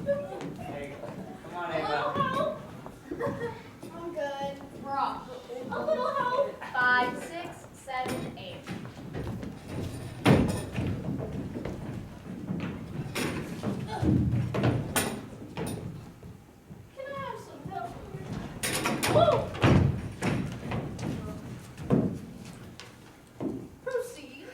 Hey, come on, A little Ava. help? I'm good. We're off. A little help? 5, 6, 7, 8. Can I have some help? Woo! Proceed.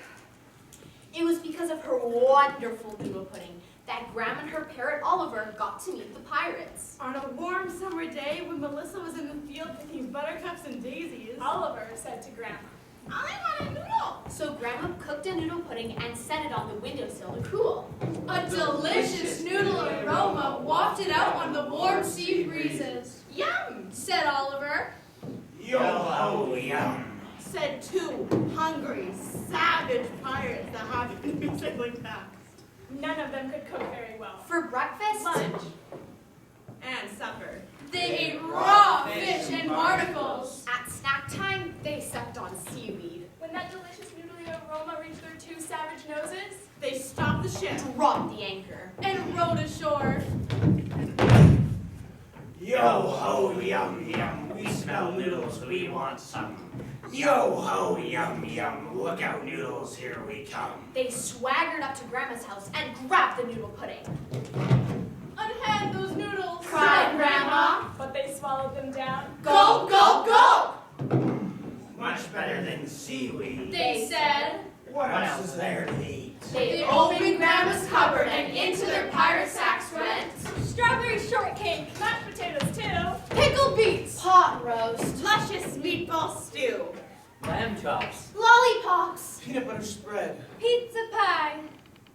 It was because of her wonderful noodle pudding that Grandma and her parrot Oliver got to meet the pirates. On a warm summer day when Melissa was in the field picking buttercups and daisies, Oliver said to Grandma, I want a noodle. So Grandma cooked a noodle pudding and set it on the windowsill to cool. a delicious noodle aroma wafted out on the warm sea breezes. Yum, said Oliver. Yo-ho, yum. Said two hungry, savage pirates that have been sailing past. None of them could cook very well. For breakfast, Lunch and supper. They ate raw fish and barnacles. at snack time, they sucked on seaweed. When that delicious noodly aroma reached their two savage noses, They stopped the ship. Dropped the anchor. and rowed ashore. Yo-ho, yum, yum. We smell noodles, we want some. Yo-ho, yum, yum. Look out, noodles, here we come. They swaggered up to Grandma's house and grabbed the noodle pudding. Unhand those noodles, Cried Grandma. But they swallowed them down. Go, go, go! Much better than seaweed. They said. What else is there to eat? They opened Grandma's cupboard and into their pirate sacks went Strawberry shortcake, mashed potatoes too. pickled beets, pot roast, Luscious meatball stew. Lamb chops. lollipops, Peanut butter spread, Pizza pie,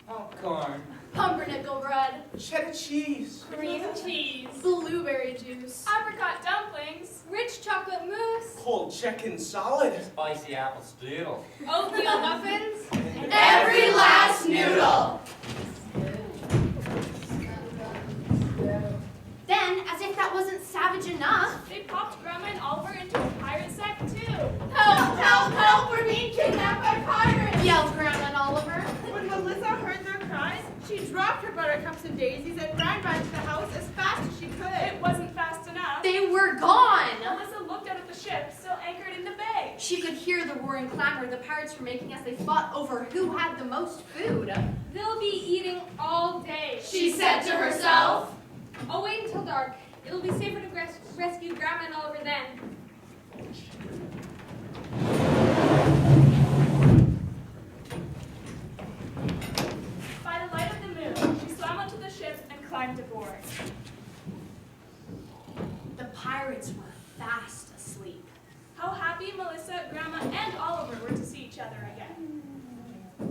Popcorn. pumpernickel bread, cheddar cheese, cream cheese, blueberry juice, apricot dumplings, rich chocolate mousse, cold chicken salad, Spicy apple stew. oatmeal muffins, every last noodle. Then, as if that wasn't savage enough, They popped Grandma and Oliver into a pirate sack too. help, help, help, we're being kidnapped by pirates, yelled Grandma and Oliver. When Melissa heard their cries, she dropped her buttercups and daisies and ran back to the house as fast as she could. It wasn't fast enough. They were gone. Melissa looked out at the ship, still anchored in the bay. She could hear the roaring clamor the pirates were making as they fought over who had the most food. They'll be eating all day, She said to herself. I'll wait until dark. It'll be safer to rescue Grandma and Oliver then. By the light of the moon, she swam onto the ship and climbed aboard. The pirates were fast asleep. How happy Melissa, Grandma, and Oliver were to see each other again.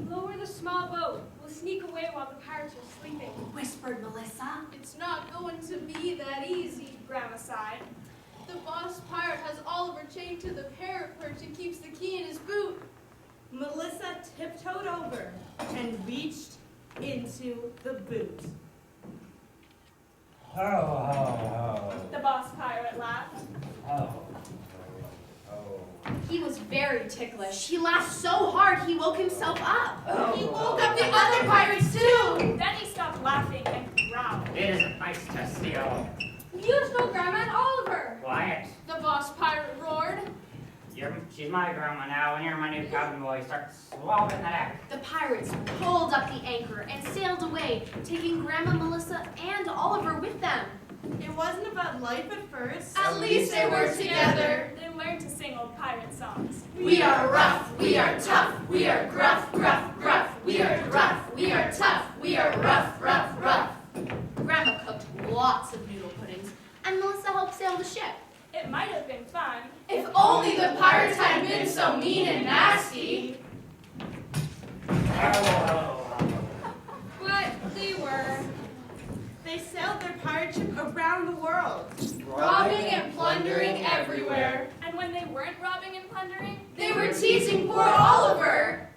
Lower the small boat. We'll sneak away while the pirates are sleeping. Whispered Melissa. It's not going to be that easy, Grandma sighed. The boss pirate has Oliver chained to the parrot perch and keeps the key in his boot. Melissa tiptoed over and reached into the boot. Ho, ho, The boss pirate laughed. ho. Ho, ho. He was very ticklish. He laughed so hard he woke himself up. He woke up the other pirates too. Then he stopped laughing and growled. It isn't nice to steal. You stole Grandma and Oliver, Quiet. the boss pirate roared. She's my grandma now, and you're my new cabin boy. Start swallowing that act. The pirates pulled up the anchor and sailed away, taking Grandma, Melissa, and Oliver with them. It wasn't about life at first. At least they were together. They learned to sing old pirate songs. We are rough, we are tough, we are gruff, gruff, gruff. We are rough, we are tough, we are rough, rough, rough. Grandma cooked lots of noodle puddings, and Melissa helped sail the ship. It might have been fun. If only the pirates hadn't been so mean and nasty. Ho, ho, ho. But they were. They sailed their pirate ship around the world. Robbing and plundering everywhere. And when they weren't robbing and plundering, They were teasing poor Oliver.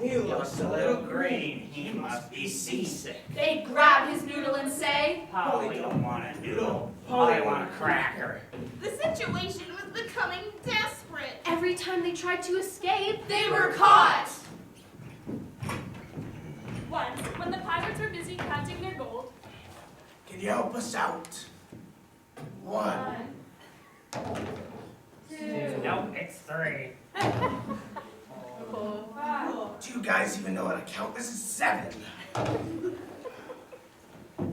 He looks a little green. He must be seasick. They'd grab his noodle and say, Polly don't want a noodle. Polly want a cracker. The situation was becoming desperate. every time they tried to escape, they were caught. Once, when the pirates were busy counting their gold, Can you help us out? 1. 2. Nope, it's 3. Do you guys even know how to count? This is 7.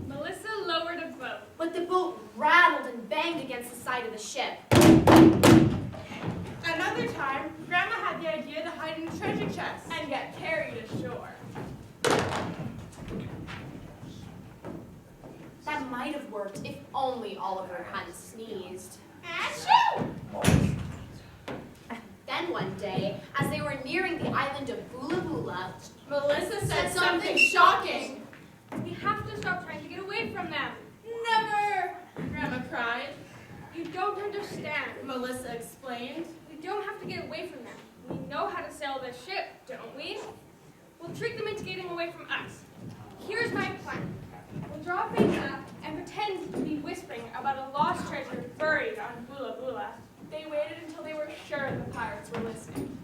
Melissa lowered a boat. But the boat rattled and banged against the side of the ship. Another time, Grandma had the idea to hide in a treasure chest. And get carried ashore. That might have worked if only Oliver hadn't sneezed. Achoo! Then one day, as they were nearing the island of Bula Bula, Melissa said something shocking. We have to stop trying to get away from them. Never! Grandma cried. You don't understand. Melissa explained. We don't have to get away from them. We know how to sail this ship, don't we? We'll trick them into getting away from us. Here's my plan. We'll draw things up and pretend to be whispering about a lost treasure buried on Bula Bula. They waited until they were sure the pirates were listening.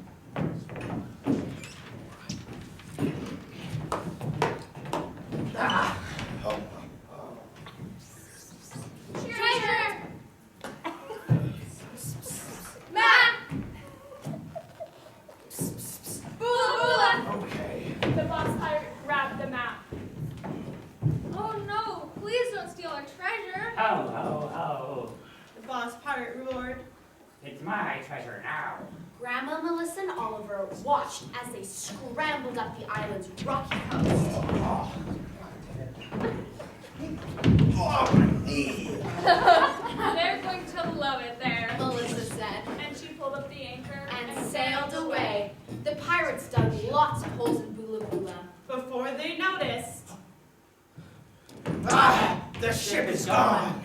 Ah. Oh. Treasure! Map! Bula Bula! Okay. The boss pirate grabbed the map. Oh no, please don't steal our treasure. Oh, oh, oh. The boss pirate roared. It's my treasure now. Grandma, Melissa, and Oliver watched as they scrambled up the island's rocky coast. Oh, oh my knee. They're going to love it there. Melissa said, And she pulled up the anchor and sailed away. The pirates dug lots of holes in Bula Bula. Before they noticed, Ah, the ship is gone.